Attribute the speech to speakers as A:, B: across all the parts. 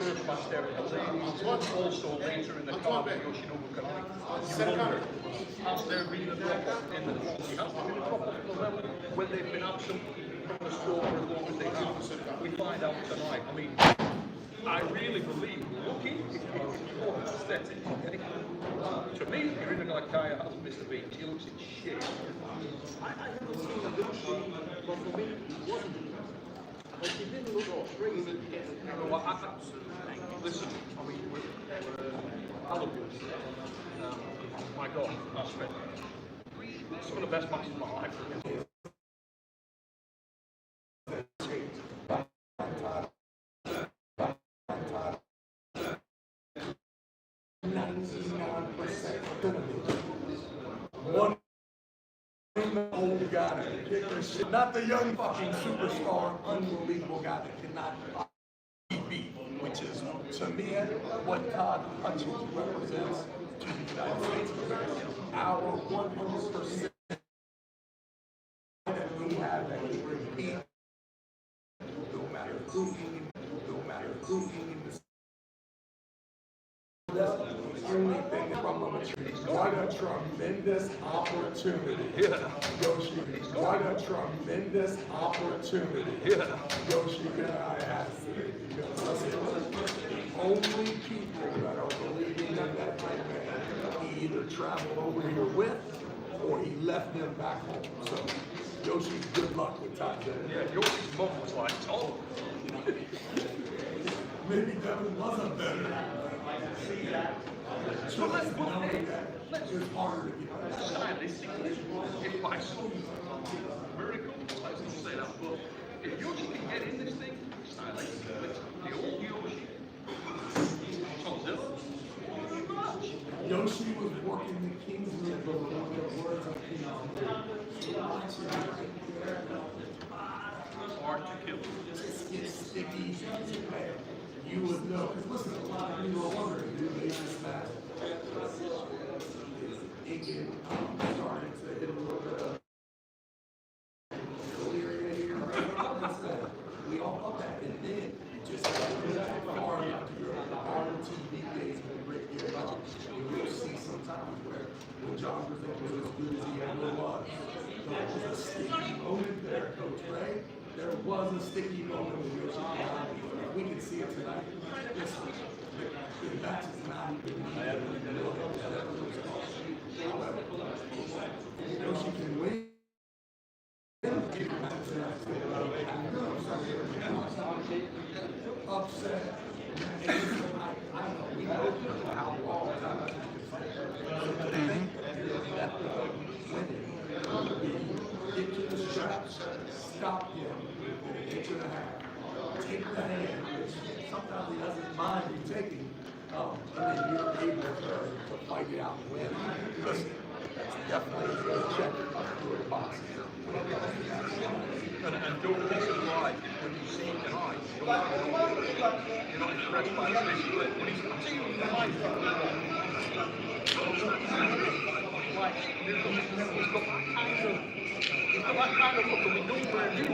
A: first match there in the ladies, also later in the card with Yoshinobu Kanai. You wonder, has there been a drop-off in the quality? Has there been a drop-off in the level when they've been absent from the sport for as long as they have? We find out tonight. I mean, I really believe, looking, if you want aesthetic, okay? To me, Irina Galakaya hasn't missed a beat. She looks in shape.
B: I haven't seen a good shape, but for me, it wasn't. But she didn't look all crazy.
A: Listen, I mean, I love you. My God, I spent some of the best matches of my life.
C: One old guy that can kick their shit, not the young fucking superstar, unbelievable guy that cannot beat, which is, to me, what Todd Hutchins represents to the United States of America. Our 100% that we have that we repeat, no matter who in the that's the only thing from a maturity. What a tremendous opportunity. Yoshi, what a tremendous opportunity. Yoshi and I have. Because the only people that are believing in that man, he either traveled over here with or he left them back home. So, Yoshi, good luck with Todd.
A: Yeah, Yoshi's mom was like, oh.
C: Maybe Devin wasn't better. So let's put that. It's harder to get better.
A: If by some miracle, let's not say that, but if Yoshi can get in this thing, the old Yoshi,
C: Yoshi was working the King's League before the words of
A: hard to kill.
C: Just get sticky. You would know. Because listen, a lot of people are wondering, do they just match? It can started to hit a little bit of delirium. We all love that. And then just far enough to your TV days when Rick gets out. And you'll see sometimes where when John was as good as he ever was. There was a sticky moment there, Coach Ray. There was a sticky moment with Yoshi. We can see it tonight. The match is not even however, Yoshi can win. Upset. I don't know. We know how long time can fight. Get to the straps, stop him, get to the half. Take the hand, which sometimes he doesn't mind you taking, and then you're able to fight it out and win. Listen, that's definitely a check for the boxing.
A: And don't this is why when you see tonight, you're not impressed by this split. When he's seeing the life from the wall, like he's got that kind of look, and we know where he is.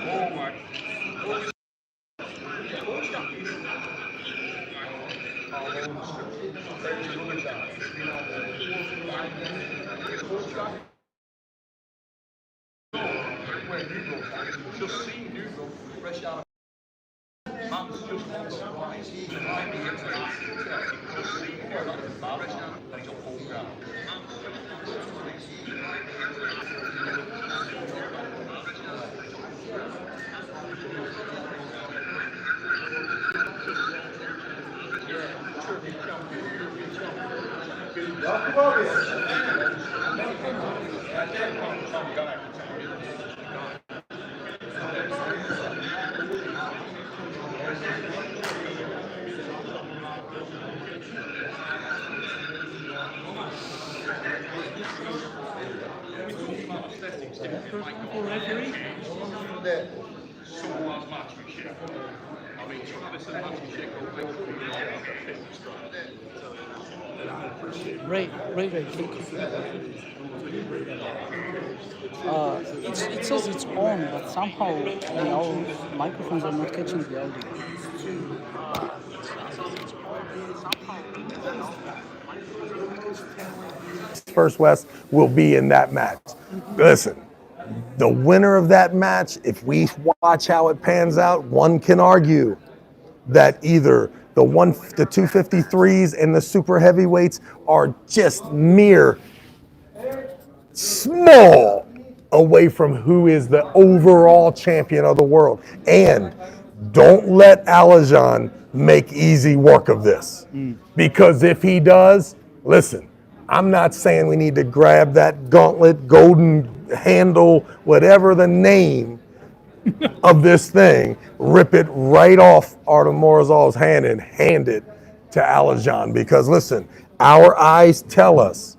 A: Oh my. Just seeing you go fresh out of man's just on the rise. Just seeing him fresh out and he's on home ground. Someone's matchmanship. I mean, Listen, Maciejko will come in on a fitness drive.
C: And I appreciate
D: Ray, thank you. It says it's on, but somehow our microphones are not catching the audio.
C: First West will be in that match. Listen, the winner of that match, if we watch how it pans out, one can argue that either the 253s and the super heavyweights are just mere small away from who is the overall champion of the world. And don't let Alajan make easy work of this. Because if he does, listen, I'm not saying we need to grab that gauntlet, golden handle, whatever the name of this thing, rip it right off Artem Morozov's hand and hand it to Alajan. Because listen, our eyes tell us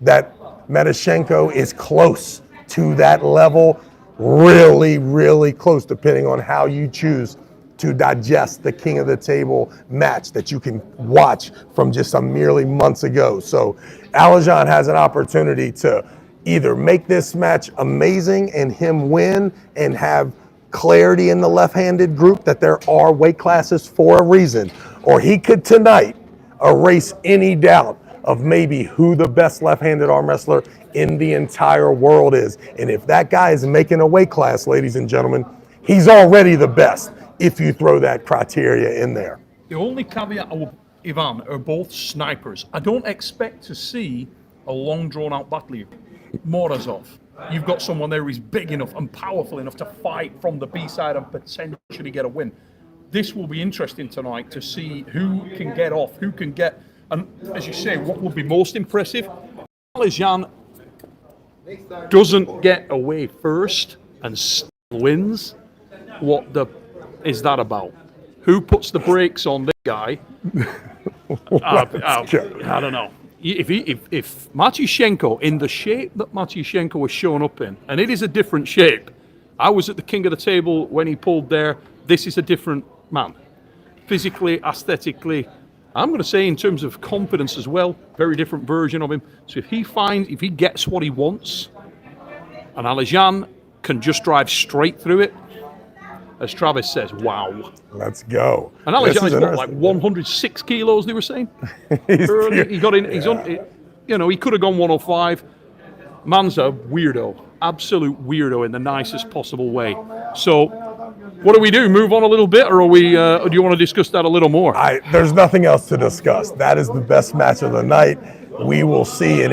C: that Medashenko is close to that level, really, really close, depending on how you choose to digest the King of the Table match that you can watch from just some merely months ago. So Alajan has an opportunity to either make this match amazing and him win and have clarity in the left-handed group that there are weight classes for a reason, or he could tonight erase any doubt of maybe who the best left-handed arm wrestler in the entire world is. And if that guy is making a weight class, ladies and gentlemen, he's already the best if you throw that criteria in there.
A: The only caveat, Ivan, are both snipers. I don't expect to see a long drawn-out battle here. Morozov, you've got someone there who's big enough and powerful enough to fight from the B-side and potentially get a win. This will be interesting tonight to see who can get off, who can get, and as you say, what would be most impressive, Alajan doesn't get away first and still wins. What is that about? Who puts the brakes on this guy? I don't know. If Maciejko, in the shape that Maciejko was shown up in, and it is a different shape. I was at the King of the Table when he pulled there. This is a different man. Physically, aesthetically, I'm going to say in terms of confidence as well, very different version of him. So if he gets what he wants, and Alajan can just drive straight through it, as Travis says, wow.
C: Let's go.
A: And Alajan is what, like 106 kilos, they were saying? He got in, he's on, he could have gone 105. Man's a weirdo, absolute weirdo in the nicest possible way. So, what do? Move on a little bit, or do you want to discuss that a little more?
C: There's nothing else to discuss. That is the best match of the night. We will see, and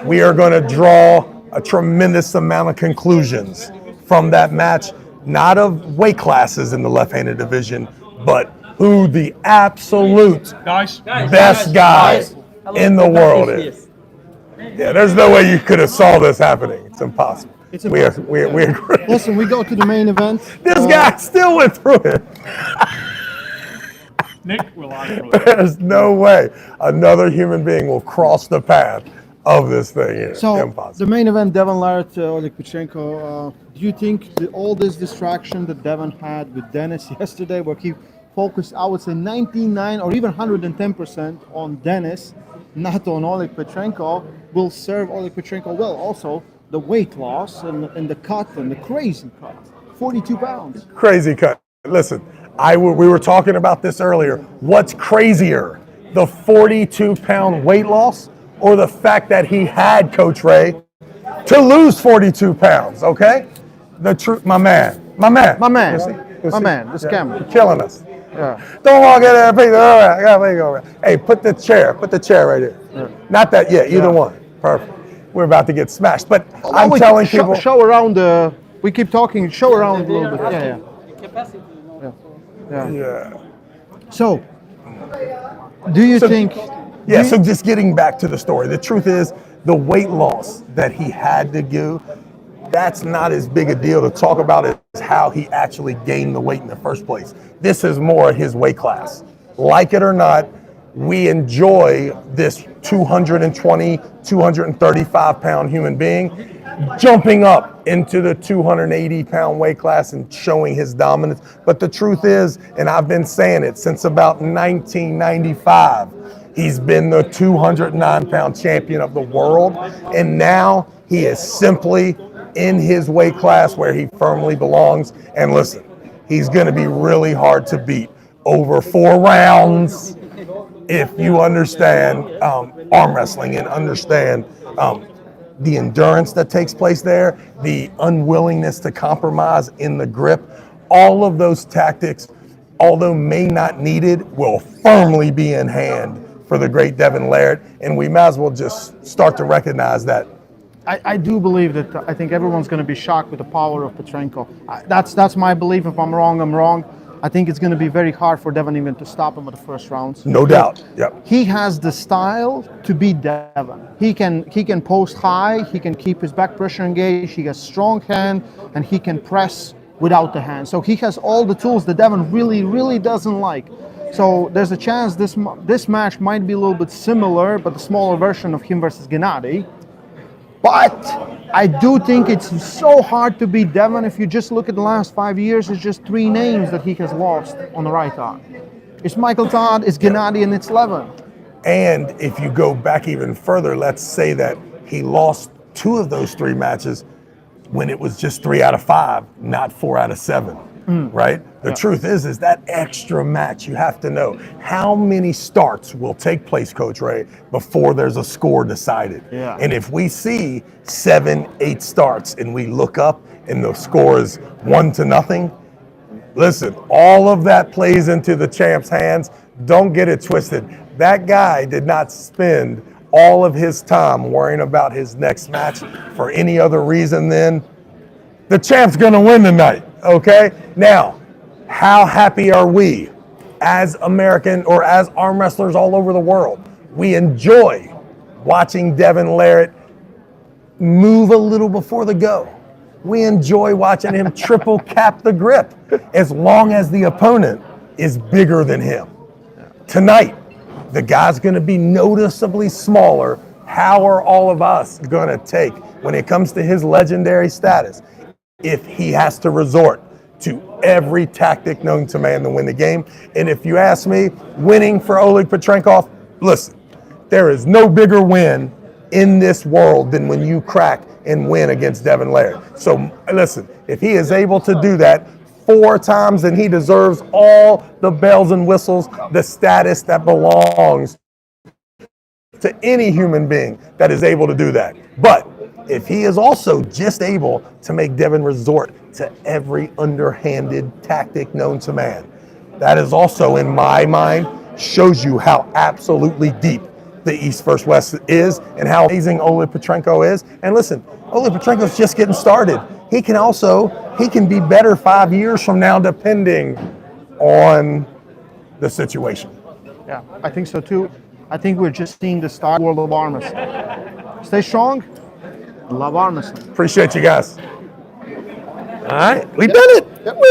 C: we are going to draw a tremendous amount of conclusions from that match, not of weight classes in the left-handed division, but who the absolute best guy in the world is. Yeah, there's no way you could have saw this happening. It's impossible. We agree.
B: Listen, we go to the main event.
C: This guy still went through it.
A: Nick, will I through it?
C: There's no way another human being will cross the path of this thing here.
B: So,
C: impossible.
B: the main event, Devon Larratt, Oleg Pachenko. Do you think all this distraction that Devon had with Dennis yesterday, where he focused, I would say, 99 or even 110% on Dennis, not on Oleg Pachenko, will serve Oleg Pachenko well? Also, the weight loss and the cut and the crazy cut, 42 pounds.
C: Crazy cut. Listen, we were talking about this earlier. What's crazier, the 42-pound weight loss or the fact that he had, Coach Ray, to lose 42 pounds, okay? The truth, my man.
B: This camera.
C: You're killing us.
B: Yeah.
C: Don't walk in there, people. All right. Hey, put the chair right here.
B: Yeah.
C: Not that, either one. Perfect. We're about to get smashed. But I'm telling people.
B: Show around we keep talking, show around a little bit. Yeah.
D: Capacity.
C: Yeah.
B: So, do you think?
C: Yeah, so just getting back to the story. The truth is, the weight loss that he had to do, that's not as big a deal to talk about as how he actually gained the weight in the first place. This is more his weight class. Like it or not, we enjoy this 220, 235 pound human being jumping up into the 280 pound weight class and showing his dominance. But the truth is, and I've been saying it since about 1995, he's been the 209 pound champion of the world. And now he is simply in his weight class where he firmly belongs. And listen, he's going to be really hard to beat over 4 rounds if you understand arm wrestling and understand the endurance that takes place there, the unwillingness to compromise in the grip. All of those tactics, although may not needed, will firmly be in hand for the great Devin Laird, and we might as well just start to recognize that.
B: I do believe that. I think everyone's going to be shocked with the power of Petrenko. That's my belief. If I'm wrong, I'm wrong. I think it's going to be very hard for Devin even to stop him at the first rounds.
C: No doubt. Yep.
B: He has the style to beat Devin. He can post high. He can keep his back pressure engaged. He has strong hand, and he can press without the hand. So he has all the tools that Devin really doesn't like. So there's a chance this match might be a little bit similar, but the smaller version of him versus Gennady. But I do think it's so hard to beat Devin. If you just look at the last 5 years, it's just 3 names that he has lost on the right arm. It's Michael Todd, it's Gennady, and it's Levin.
C: And if you go back even further, let's say that he lost 2 of those 3 matches when it was just 3 out of 5, not 4 out of 7. Right? The truth is that extra match, you have to know how many starts will take place, Coach Ray, before there's a score decided.
B: Yeah.
C: And if we see 7, 8 starts and we look up and the score is 1-0, listen, all of that plays into the champ's hands. Don't get it twisted. That guy did not spend all of his time worrying about his next match for any other reason than the champ's gonna win tonight, okay? Now, how happy are we as American or as arm wrestlers all over the world? We enjoy watching Devin Laird move a little before the go. We enjoy watching him triple cap the grip as long as the opponent is bigger than him. Tonight, the guy's gonna be noticeably smaller. How are all of us gonna take when it comes to his legendary status if he has to resort to every tactic known to man to win the game? And if you ask me, winning for Oleg Petrenkov, listen, there is no bigger win in this world than when you crack and win against Devin Laird. So listen, if he is able to do that 4 times, then he deserves all the bells and whistles, the status that belongs to any human being that is able to do that. But if he is also just able to make Devin resort to every underhanded tactic known to man, that is also, in my mind, shows you how absolutely deep the East vs. West is and how amazing Oleg Petrenko is. And listen, Oleg Petrenko's just getting started. He can be better 5 years from now, depending on the situation.
B: Yeah, I think so too. I think we're just seeing the start of the world of arm wrestling. Stay strong. Love arm wrestling.
C: Appreciate you guys. All right, we did it.
B: Yep.